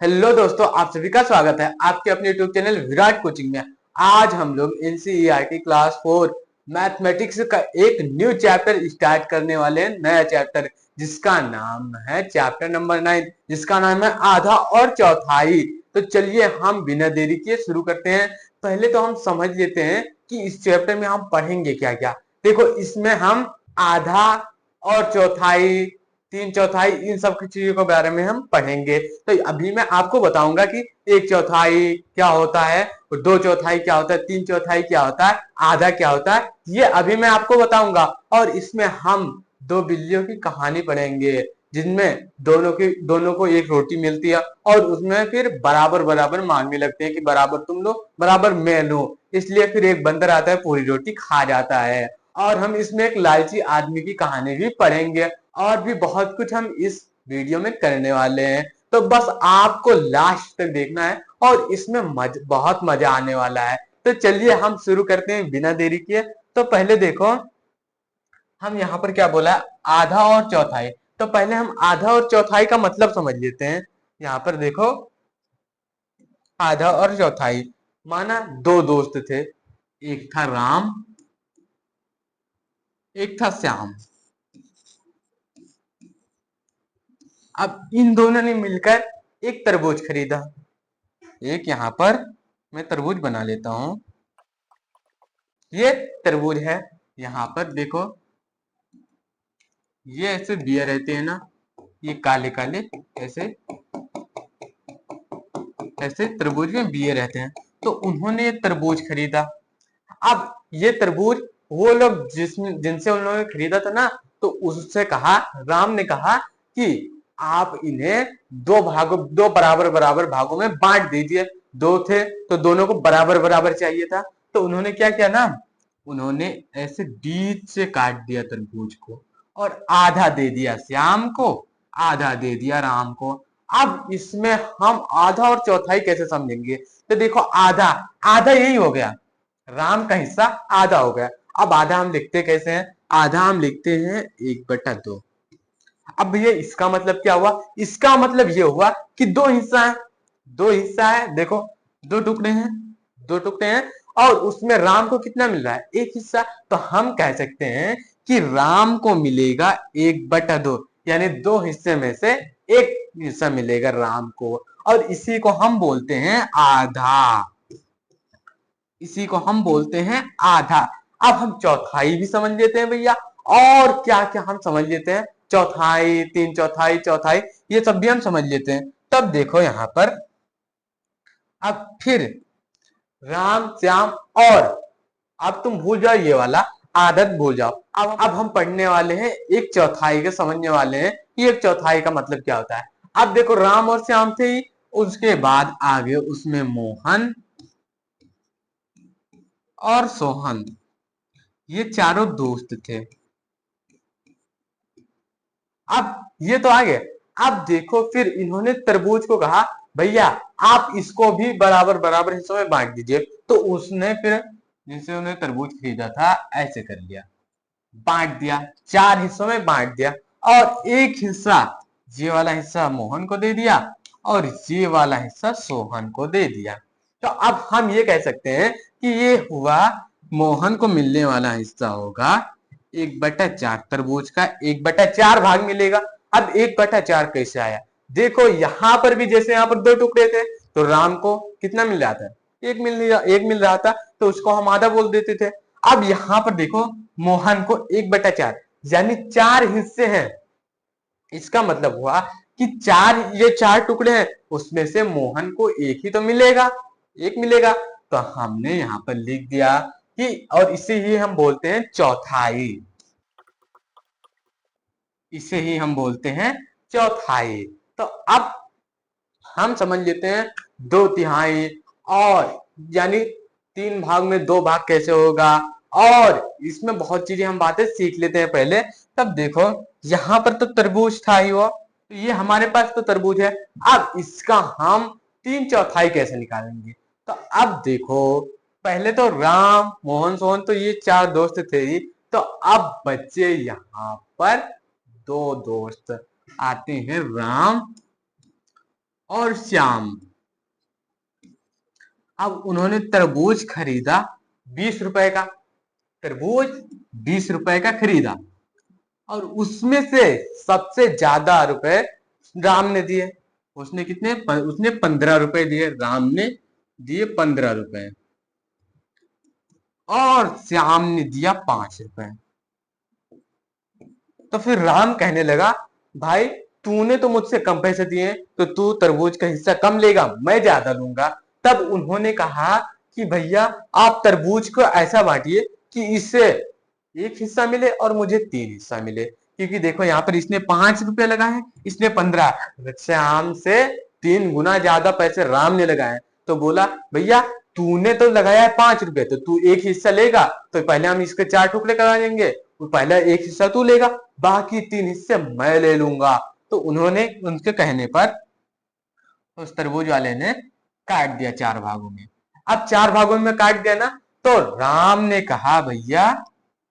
Hello दोस्तों, आप सभी का स्वागत है आपके अपने यूट्यूब चैनल विराट कोचिंग में। आज हम लोग एनसीईआरटी क्लास 4 मैथमेटिक्स का एक न्यू चैप्टर स्टार्ट करने वाले हैं। नया चैप्टर जिसका नाम है चैप्टर नंबर 9, जिसका नाम है आधा और चौथाई। तो चलिए हम बिना देरी किए शुरू करते हैं। पहले तो हम समझ लेते हैं कि इस चैप्टर में हम पढ़ेंगे क्या क्या। देखो, इसमें हम आधा और चौथाई, तीन चौथाई, इन सब की चीजों के बारे में हम पढ़ेंगे। तो अभी मैं आपको बताऊंगा कि एक चौथाई क्या होता है, दो चौथाई क्या होता है, तीन चौथाई क्या होता है, आधा क्या होता है, ये अभी मैं आपको बताऊंगा। और इसमें हम दो बिल्लियों की कहानी पढ़ेंगे, जिनमें दोनों को एक रोटी मिलती है और उसमें फिर बराबर बराबर मांगने लगते हैं कि बराबर तुम लो बराबर मैं लो। इसलिए फिर एक बंदर आता है, पूरी रोटी खा जाता है। और हम इसमें एक लालची आदमी की कहानी भी पढ़ेंगे। और भी बहुत कुछ हम इस वीडियो में करने वाले हैं। तो बस आपको लास्ट तक देखना है और इसमें बहुत मजा आने वाला है। तो चलिए हम शुरू करते हैं बिना देरी किए। तो पहले देखो, हम यहाँ पर क्या बोला, आधा और चौथाई। तो पहले हम आधा और चौथाई का मतलब समझ लेते हैं। यहाँ पर देखो, आधा और चौथाई माना दो दोस्त थे, एक था राम, एक था श्याम। अब इन दोनों ने मिलकर एक तरबूज खरीदा। एक यहाँ पर मैं तरबूज बना लेता हूं। ये तरबूज है। यहाँ पर देखो, ये ऐसे दिए रहते हैं ना, ये काले काले, ऐसे ऐसे तरबूज में बिये रहते हैं। तो उन्होंने ये तरबूज खरीदा। अब ये तरबूज वो लोग जिनसे उन लोगों ने खरीदा था ना, तो उससे कहा, राम ने कहा कि आप इन्हें दो बराबर बराबर भागों में बांट दीजिए। दो थे तो दोनों को बराबर बराबर चाहिए था। तो उन्होंने क्या किया ना, उन्होंने ऐसे बीच से काट दिया तरबूज को और आधा दे दिया श्याम को, आधा दे दिया राम को। अब इसमें हम आधा और चौथाई कैसे समझेंगे? तो देखो, आधा आधा यही हो गया, राम का हिस्सा आधा हो गया। अब आधा हम लिखते कैसे हैं? आधा हम लिखते हैं 1/2। अब भैया इसका मतलब क्या हुआ? इसका मतलब ये हुआ कि दो हिस्सा है, दो हिस्सा है, देखो दो टुकड़े हैं, दो टुकड़े हैं। और उसमें राम को कितना मिल रहा है? एक हिस्सा। तो हम कह सकते हैं कि राम को मिलेगा 1/2, यानी दो हिस्से में से एक हिस्सा मिलेगा राम को। और इसी को हम बोलते हैं आधा, इसी को हम बोलते हैं आधा। अब हम चौथाई भी समझ लेते हैं भैया। और क्या क्या हम समझ लेते हैं, चौथाई, तीन चौथाई, चौथाई, ये सब भी हम समझ लेते हैं। तब देखो यहाँ पर, अब फिर राम श्याम, और अब तुम भूल जाओ ये वाला, आदत भूल जाओ। अब हम पढ़ने वाले हैं एक चौथाई के, समझने वाले हैं कि एक चौथाई का मतलब क्या होता है। अब देखो, राम और श्याम थे ही, उसके बाद आगे उसमें मोहन और सोहन, ये चारों दोस्त थे। अब ये तो आ गए। अब देखो, फिर इन्होंने तरबूज को कहा, भैया आप इसको भी बराबर बराबर हिस्सों में बांट दीजिए। तो उसने फिर, जिनसे उन्हें तरबूज खरीदा था, ऐसे कर लिया, बांट दिया, चार हिस्सों में बांट दिया। और एक हिस्सा, ये वाला हिस्सा मोहन को दे दिया और ये वाला हिस्सा सोहन को दे दिया। तो अब हम ये कह सकते हैं कि ये हुआ, मोहन को मिलने वाला हिस्सा होगा 1/4 तरबूज का, 1/4 भाग मिलेगा। अब 1/4 कैसे आया? देखो यहां पर भी, जैसे यहां पर दो टुकड़े थे, तो राम को कितना मिल रहा था? एक मिल रहा था, तो उसको हम आधा बोल देते थे। अब यहां पर देखो, मोहन को 1/4, यानी चार हिस्से हैं। इसका मतलब हुआ कि चार, ये चार टुकड़े हैं, उसमें से मोहन को एक ही तो मिलेगा, एक मिलेगा। तो हमने यहां पर लिख दिया कि, और इसे ही हम बोलते हैं चौथाई, इसे ही हम बोलते हैं चौथाई। तो अब हम समझ लेते हैं दो तिहाई, और यानी तीन भाग में दो भाग कैसे होगा। और इसमें बहुत चीजें हम बातें सीख लेते हैं पहले। तब देखो, यहां पर तो तरबूज था ही, वो तो ये हमारे पास तो तरबूज है। अब इसका हम तीन चौथाई कैसे निकालेंगे? तो अब देखो, पहले तो राम मोहन सोहन, तो ये चार दोस्त थे ही। तो अब बच्चे यहाँ पर दो दोस्त, आते हैं राम और श्याम। अब उन्होंने तरबूज खरीदा 20 रुपए का। तरबूज 20 रुपए का खरीदा और उसमें से सबसे ज्यादा रुपए राम ने दिए। उसने कितने? उसने 15 रुपए दिए। राम ने दिए 15 रुपए और श्याम ने दिया 5 रुपए। तो फिर राम कहने लगा, भाई तूने तो मुझसे कम पैसे दिए तो तू तरबूज का हिस्सा कम लेगा, मैं ज्यादा लूंगा। तब उन्होंने कहा कि भैया आप तरबूज को ऐसा बांटिए कि इससे एक हिस्सा मिले और मुझे 3 हिस्सा मिले, क्योंकि देखो यहाँ पर इसने 5 रुपए लगाए, इसने 15। श्याम से 3 गुना ज्यादा पैसे राम ने लगाए। तो बोला, भैया तूने तो लगाया है 5 रुपए, तो तू एक हिस्सा लेगा, तो पहले हम इसके 4 टुकड़े करा देंगे। तो पहला एक हिस्सा तू लेगा, बाकी 3 हिस्से मैं ले लूंगा। तो उन्होंने उनके कहने पर उस तरबूज वाले ने काट दिया 4 भागों में। अब 4 भागों में काट दिया ना, तो राम ने कहा, भैया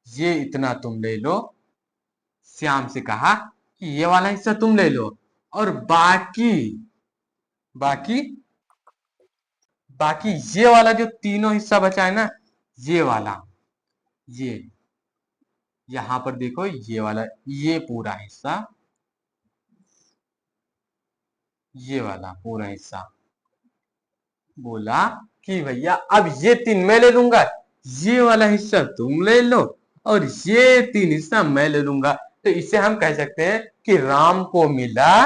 ये इतना तुम ले लो। श्याम से कहा कि ये वाला हिस्सा तुम ले लो और बाकी बाकी बाकी ये वाला जो तीनों हिस्सा बचा है ना, ये वाला, ये यहां पर देखो, ये वाला, ये पूरा हिस्सा, ये वाला पूरा हिस्सा। बोला कि भैया अब ये 3 मैं ले लूंगा, ये वाला हिस्सा तुम ले लो और ये 3 हिस्सा मैं ले लूंगा। तो इसे हम कह सकते हैं कि राम को मिला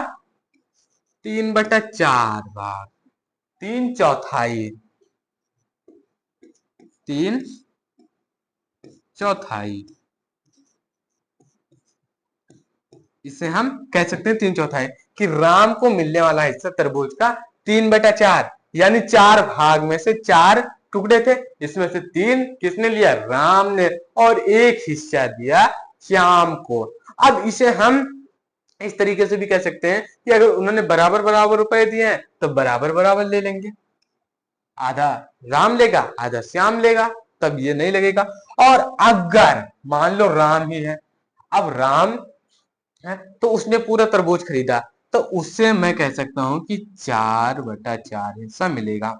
3/4 भाग, 3/4, 3/4। इसे हम कह सकते हैं 3/4 कि राम को मिलने वाला हिस्सा तरबूज का 3/4, यानी 4 भाग में से 4 टुकड़े थे, इसमें से 3 किसने लिया? राम ने, और एक हिस्सा दिया श्याम को। अब इसे हम इस तरीके से भी कह सकते हैं कि अगर उन्होंने बराबर बराबर रुपए दिए हैं तो बराबर बराबर ले लेंगे, आधा राम लेगा आधा श्याम लेगा, तब ये नहीं लगेगा। और अगर मान लो राम ही है, अब राम है तो उसने पूरा तरबूज खरीदा, तो उससे मैं कह सकता हूं कि 4/4 हिस्सा मिलेगा।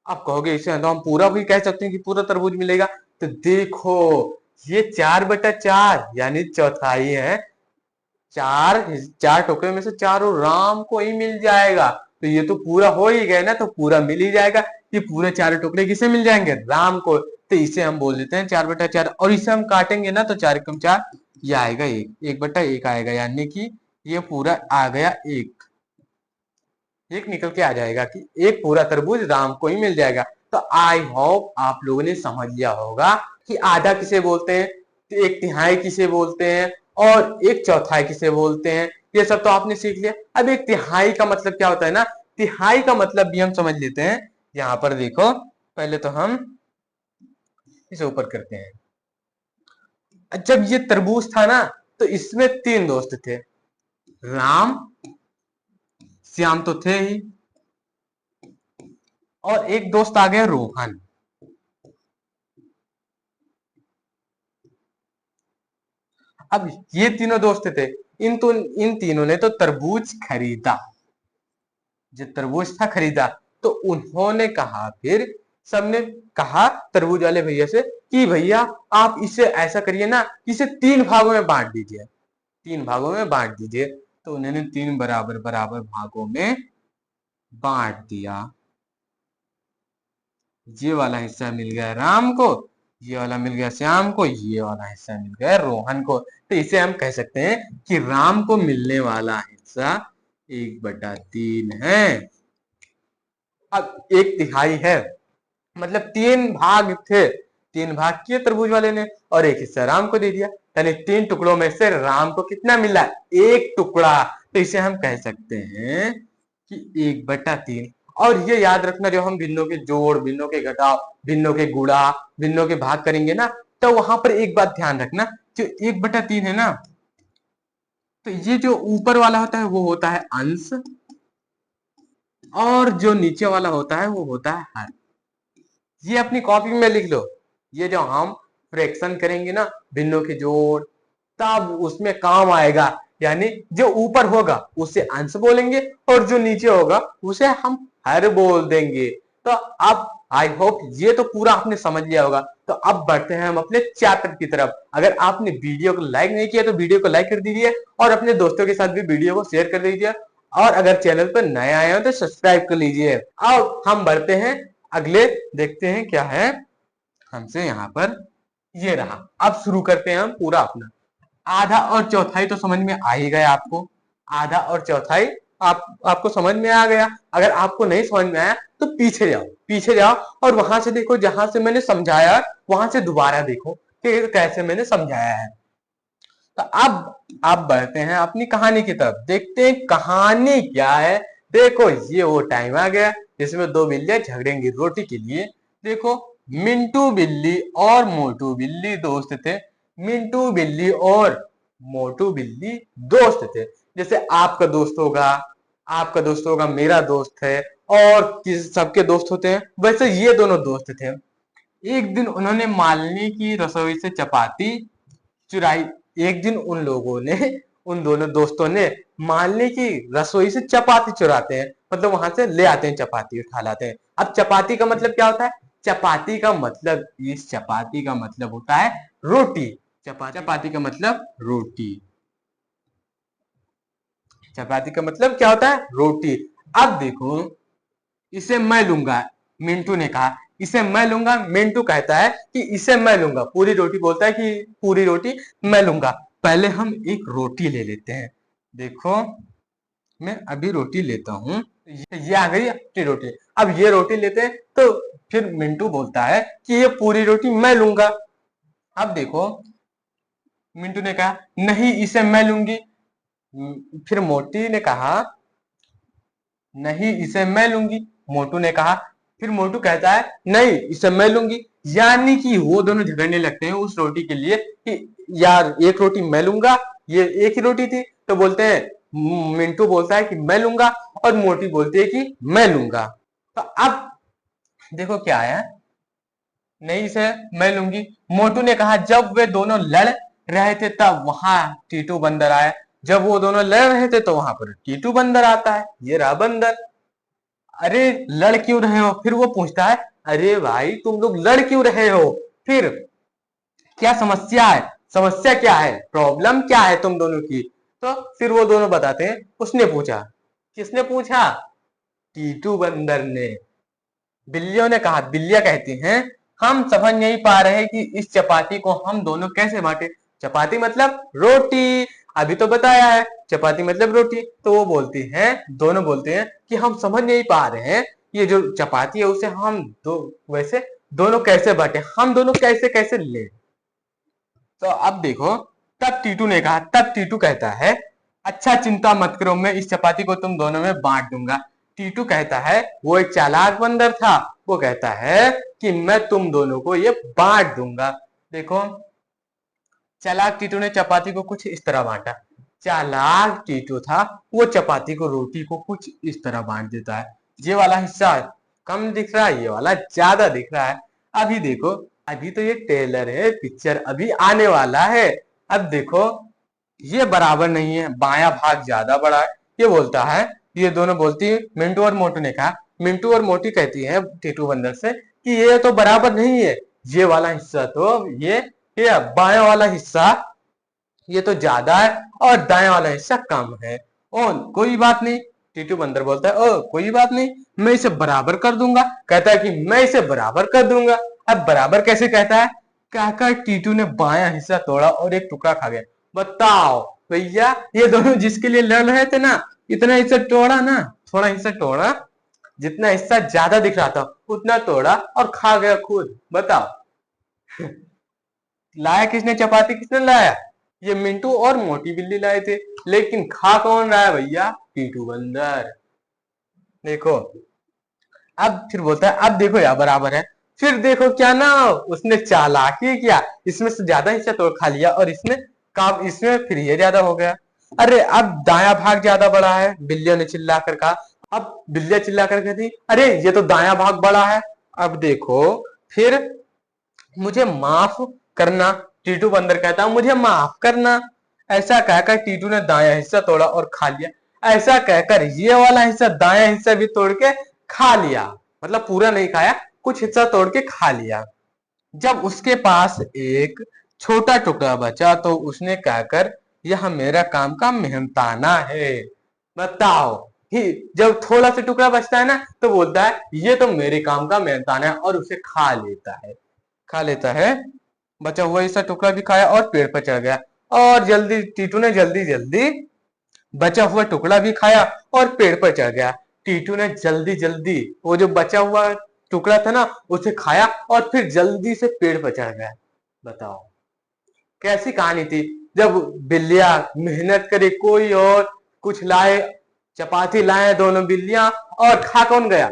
आप कहोगे इसे तो हम पूरा भी कह सकते हैं कि पूरा तरबूज मिलेगा, तो देखो ये 4/4 यानी चौथाई है। चार 4 टुकड़े में से चारों राम को ही मिल जाएगा, तो ये तो पूरा हो ही गया ना, तो पूरा मिल ही जाएगा। ये पूरे 4 टुकड़े किसे मिल जाएंगे? राम को। तो इसे हम बोल देते हैं 4/4 और इसे हम काटेंगे ना तो 4 × 4 ये आएगा 1, 1/1 आएगा, यानी कि ये पूरा आ गया 1, 1 निकल के आ जाएगा कि एक पूरा तरबूज राम को ही मिल जाएगा। तो आई होप आप लोगों ने समझ लिया होगा कि आधा किसे बोलते हैं, 1/3 किसे बोलते हैं और 1/4 किसे बोलते हैं। ये सब तो आपने सीख लिया। अब 1/3 का मतलब क्या होता है ना, तिहाई का मतलब भी हम समझ लेते हैं। यहाँ पर देखो, पहले तो हम इसे ऊपर करते हैं। जब ये तरबूज था ना, तो इसमें 3 दोस्त थे, राम, श्याम तो थे ही, और एक दोस्त आ गया रोहन। अब ये तीनों दोस्त थे, इन तीनों ने तो तरबूज खरीदा, जो तरबूज था खरीदा। तो उन्होंने कहा, फिर सबने कहा तरबूज वाले भैया से कि भैया आप इसे ऐसा करिए ना, इसे 3 भागों में बांट दीजिए, 3 भागों में बांट दीजिए। तो उन्होंने 3 बराबर बराबर भागों में बांट दिया। ये वाला हिस्सा मिल गया राम को, ये वाला मिल गया श्याम को, ये वाला हिस्सा मिल गया रोहन को। तो इसे हम कह सकते हैं कि राम को मिलने वाला हिस्सा 1/3 है। अब 1/3 है, मतलब 3 भाग थे, 3 भाग किए तरबूज वाले ने और एक हिस्सा राम को दे दिया, यानी 3 टुकड़ों में से राम को कितना मिला? 1 टुकड़ा। तो इसे हम कह सकते हैं कि 1/3। और ये याद रखना, जो हम भिन्नों के जोड़, भिन्नों के घटाव, भिन्नों के गुणा, भिन्नों के भाग करेंगे ना, तो वहां पर एक बात ध्यान रखना, जो 1/3 है ना, तो ये जो ऊपर वाला होता है वो होता है अंश, और जो नीचे वाला होता है वो होता है हर। ये अपनी कॉपी में लिख लो। ये जो हम फ्रैक्शन करेंगे ना, भिन्नों के जोड़, तब उसमें काम आएगा। यानी जो ऊपर होगा उसे अंश बोलेंगे और जो नीचे होगा उसे हम हर बोल देंगे। तो अब आई होप ये तो पूरा आपने समझ लिया होगा। तो अब बढ़ते हैं हम अपने चैप्टर की तरफ। अगर आपने वीडियो को लाइक नहीं किया तो वीडियो को लाइक कर दीजिए और अपने दोस्तों के साथ भी वीडियो को शेयर कर दीजिए और अगर चैनल पर नए आए हो तो सब्सक्राइब कर लीजिए। अब हम बढ़ते हैं अगले, देखते हैं क्या है हमसे यहाँ पर। ये रहा, अब शुरू करते हैं हम पूरा अपना। आधा और चौथाई तो समझ में आ ही गया आपको। आधा और चौथाई आपको समझ में आ गया। अगर आपको नहीं समझ में आया तो पीछे जाओ, पीछे जाओ और वहां से देखो जहां से मैंने समझाया, वहां से दोबारा देखो कि कैसे मैंने समझाया है। तो अब आप बढ़ते हैं अपनी कहानी की तरफ, देखते हैं कहानी क्या है। देखो ये वो टाइम आ गया जिसमें दो बिल्लियां झगड़ेंगी रोटी के लिए। देखो, मिंटू बिल्ली और मोटू बिल्ली दोस्त थे। मिंटू बिल्ली और मोटू बिल्ली दोस्त थे। जैसे आपका दोस्त होगा, आपका दोस्त होगा, मेरा दोस्त है और किस सबके दोस्त होते हैं, वैसे ये दोनों दोस्त थे। एक दिन उन्होंने मालिनी की रसोई से चपाती चुराई। एक दिन उन लोगों ने, उन दोनों दोस्तों ने मालिनी की रसोई से चपाती चुराते हैं, मतलब वहां से ले आते हैं, चपाती उठा लाते हैं। अब चपाती का मतलब क्या होता है? चपाती का मतलब, इस चपाती का मतलब होता है रोटी। चपाती का मतलब रोटी। चपाती का मतलब क्या होता है? रोटी। अब देखो, इसे मैं लूंगा, मिंटू ने कहा। इसे मैं लूंगा, मिंटू कहता है कि इसे मैं लूंगा। पूरी रोटी बोलता है कि पूरी रोटी मैं लूंगा। पहले हम एक रोटी ले लेते हैं। देखो, मैं अभी रोटी लेता हूँ। ये आ गई अपनी रोटी। अब ये रोटी लेते हैं तो फिर मिंटू बोलता है कि ये पूरी रोटी मैं लूंगा। अब देखो, मिंटू ने कहा नहीं इसे मैं लूंगी। फिर मोटी ने कहा नहीं इसे मैं लूंगी। मोटू ने कहा, फिर मोटू कहता है नहीं इसे मैं लूंगी। यानी कि वो दोनों झगड़ने लगते हैं उस रोटी के लिए कि यार एक रोटी मैं लूंगा, ये एक ही रोटी थी। तो बोलते हैं, मिंटू बोलता है कि मैं लूंगा और मोटी बोलती है कि मैं लूंगा। तो अब देखो क्या है, नहीं इसे मैं लूंगी। मोटू ने कहा जब वे दोनों लड़ रहे थे तब वहां टीटू बंदर आया। जब वो दोनों लड़ रहे थे तो वहां पर टीटू बंदर आता है। ये रहा बंदर। अरे लड़ क्यों रहे हो? फिर वो पूछता है, अरे भाई तुम लोग लड़ क्यों रहे हो? फिर क्या समस्या है? समस्या क्या है? प्रॉब्लम क्या है तुम दोनों की? तो फिर वो दोनों बताते हैं, उसने पूछा। किसने पूछा? टीटू बंदर ने। बिल्लियों ने कहा, बिल्लियां कहती हैं हम समझ नहीं पा रहे कि इस चपाती को हम दोनों कैसे बांटे। चपाती मतलब रोटी, अभी तो बताया है चपाती मतलब रोटी। तो वो बोलती हैं, दोनों बोलते हैं कि हम समझ नहीं पा रहे हैं ये जो चपाती है उसे हम दो वैसे दोनों कैसे बांटे, हम दोनों कैसे कैसे ले। तो अब देखो, तब टीटू कहता है अच्छा चिंता मत करो, मैं इस चपाती को तुम दोनों में बांट दूंगा। टीटू कहता है, वो एक चालाक बंदर था, वो कहता है कि मैं तुम दोनों को ये बांट दूंगा। देखो, चालाक टीटू ने चपाती को कुछ इस तरह बांटा। चालाक टीटू था, वो चपाती को, रोटी को कुछ इस तरह बांट देता है। ये वाला हिस्सा कम दिख रहा है, ये वाला ज्यादा दिख रहा है। अभी देखो, अभी तो ये ट्रेलर है, पिक्चर अभी आने वाला है। अब देखो, ये बराबर नहीं है, बायां भाग ज्यादा बड़ा है। ये बोलता है, ये दोनों बोलती है, मिंटू और मोटू ने कहा। मिंटू और मोटी कहती है टीटू बंदर से कि ये तो बराबर नहीं है, ये वाला हिस्सा तो ये बायां वाला हिस्सा ये तो ज्यादा है और दाएं वाला हिस्सा कम है। ओ कोई बात नहीं, टीटू बंदर बोलता है, ओ कोई बात नहीं, मैं इसे बराबर कर दूंगा। कहता है कि मैं इसे बराबर कर दूंगा। अब बराबर कैसे कहता है? कहकर टीटू ने बायां हिस्सा तोड़ा और एक टुकड़ा खा गया। बताओ भैया, ये दोनों जिसके लिए लड़ रहे थे ना, इतना हिस्सा तोड़ा ना, थोड़ा हिस्सा तोड़ा, जितना हिस्सा ज्यादा दिख रहा था उतना तोड़ा और खा गया खुद। बताओ लाया किसने चपाती, किसने लाया? ये मिंटू और मोटी बिल्ली लाए थे। लेकिन खा कौन रहा है भैया? टीटू बंदर। देखो, अब फिर बोलता है अब देखो यार बराबर है। फिर देखो क्या ना, उसने चालाकी किया, इसमें से ज्यादा हिस्सा तोड़ खा लिया और इसमें काम, इसमें फिर ये ज्यादा हो गया। अरे अब दाया भाग ज्यादा बड़ा है, बिल्लियों ने चिल्ला कर कहा। अब बिल्लियां चिल्ला कर कहती, अरे ये तो दाया भाग बड़ा है। अब देखो, फिर मुझे माफ करना। टीटू बंदर कहता मुझे माफ करना। ऐसा कहकर टीटू ने दायां हिस्सा तोड़ा और खा लिया। ऐसा कहकर ये वाला हिस्सा दायां हिस्सा भी तोड़ के खा लिया, मतलब पूरा नहीं खाया, कुछ हिस्सा तोड़ के खा लिया। जब उसके पास एक छोटा टुकड़ा बचा तो उसने कहकर, यह मेरा काम का मेहनताना है। बताओ, ही जब थोड़ा सा टुकड़ा बचता है ना तो बोलता है ये तो मेरे काम का मेहनताना है, और उसे खा लेता है। बचा हुआ हिस्सा टुकड़ा भी खाया और पेड़ पर चढ़ गया। और जल्दी टीटू ने जल्दी जल्दी बचा हुआ टुकड़ा भी खाया और पेड़ पर चढ़ गया। टीटू ने जल्दी जल्दी वो जो बचा हुआ टुकड़ा था ना उसे खाया और फिर जल्दी से पेड़ पर चढ़ गया। बताओ कैसी कहानी थी। जब बिल्लियां मेहनत करे कोई और कुछ लाए, चपाती लाए दोनों बिल्लियां, और खा कौन गया?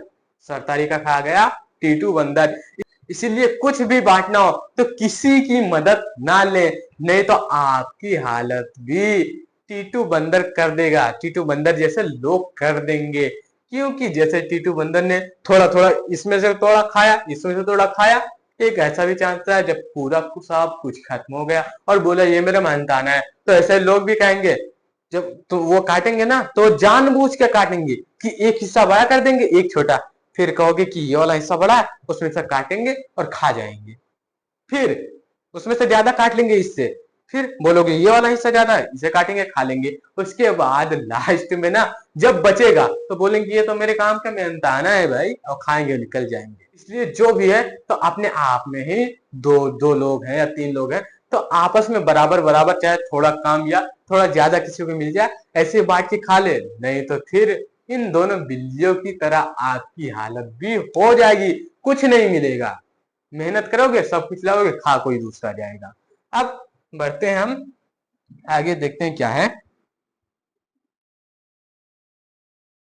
सरतारी का खा गया टीटू बंदर। इसीलिए कुछ भी बांटना हो तो किसी की मदद ना ले, नहीं तो आपकी हालत भी टीटू बंदर कर देगा, टीटू बंदर जैसे लोग कर देंगे। क्योंकि जैसे टीटू बंदर ने थोड़ा थोड़ा इसमें से थोड़ा खाया, इसमें से थोड़ा खाया, एक ऐसा भी चांस था जब पूरा सब कुछ खत्म हो गया और बोला ये मेरा मेहनताना है, तो ऐसे लोग भी कहेंगे। जब तो वो काटेंगे ना तो जानबूझ के काटेंगे कि एक हिस्सा बड़ा कर देंगे एक छोटा, फिर कहोगे कि ये वाला हिस्सा बड़ा है, उसमें से काटेंगे और खा जाएंगे। फिर उसमें से ज्यादा काट लेंगे इससे, फिर बोलोगे ये वाला हिस्सा ज्यादा है, इसे काटेंगे खा लेंगे। उसके बाद लास्ट में ना जब बचेगा तो बोलेंगे ये तो मेरे काम का मेहनताना है भाई, और खाएंगे निकल जाएंगे। इसलिए जो भी है तो अपने आप में ही दो दो लोग हैं या तीन लोग हैं तो आपस में बराबर बराबर, चाहे थोड़ा काम या थोड़ा ज्यादा किसी को मिल जाए ऐसे बांट के खा ले, नहीं तो फिर इन दोनों बिल्लियों की तरह आपकी हालत भी हो जाएगी, कुछ नहीं मिलेगा। मेहनत करोगे सब कुछ लाओगे, खा कोई दूसरा जाएगा। अब बढ़ते हैं हम आगे, देखते हैं क्या है।